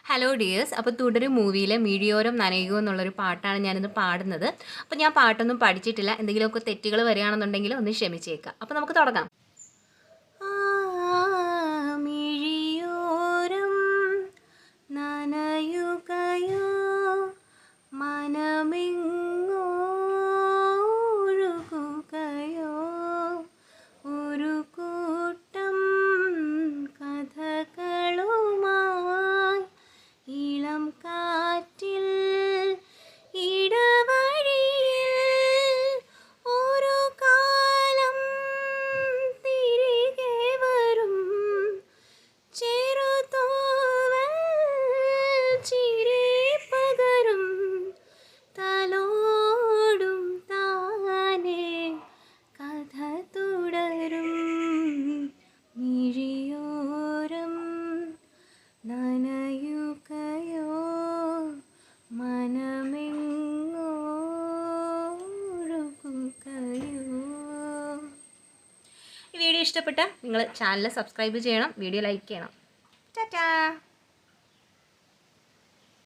Hello dears. അപ്പോൾ തുടരും മൂവിയിലെ മിഴിയോരം നനയുകയോ എന്നുള്ളൊരു പാട്ടാണ് ഞാനിന്ന് പാടുന്നത്. അപ്പോൾ ഞാൻ പാട്ടൊന്നും പഠിച്ചിട്ടില്ല. എന്തെങ്കിലുമൊക്കെ തെറ്റുകൾ വരികയാണെന്നുണ്ടെങ്കിൽ ഒന്ന് ക്ഷമിച്ചേക്കാം. അപ്പോൾ നമുക്ക് തുടങ്ങാം. മിഴിയോരം നനയുകയോ മനമെങ്ങോ ഒഴുകുകയോ ഒരു കൂട്ടം കഥകളുമായി ഇളം കാറ്റിൽ ഇടവഴിയിൽ ഒരു കാലം തിരികെ വരും ചെറുതോവൽ ചിരി പകരും തലോടും താനേ കഥ തുടരും മിഴിയോരം നനയുകയോ മനമെങ്ങോ ഒഴുകുകയോ. ഈ വീഡിയോ ഇഷ്ടപ്പെട്ട നിങ്ങൾ ചാനൽ സബ്സ്ക്രൈബ് ചെയ്യണം, വീഡിയോ ലൈക്ക് ചെയ്യണം. ടാറ്റാ.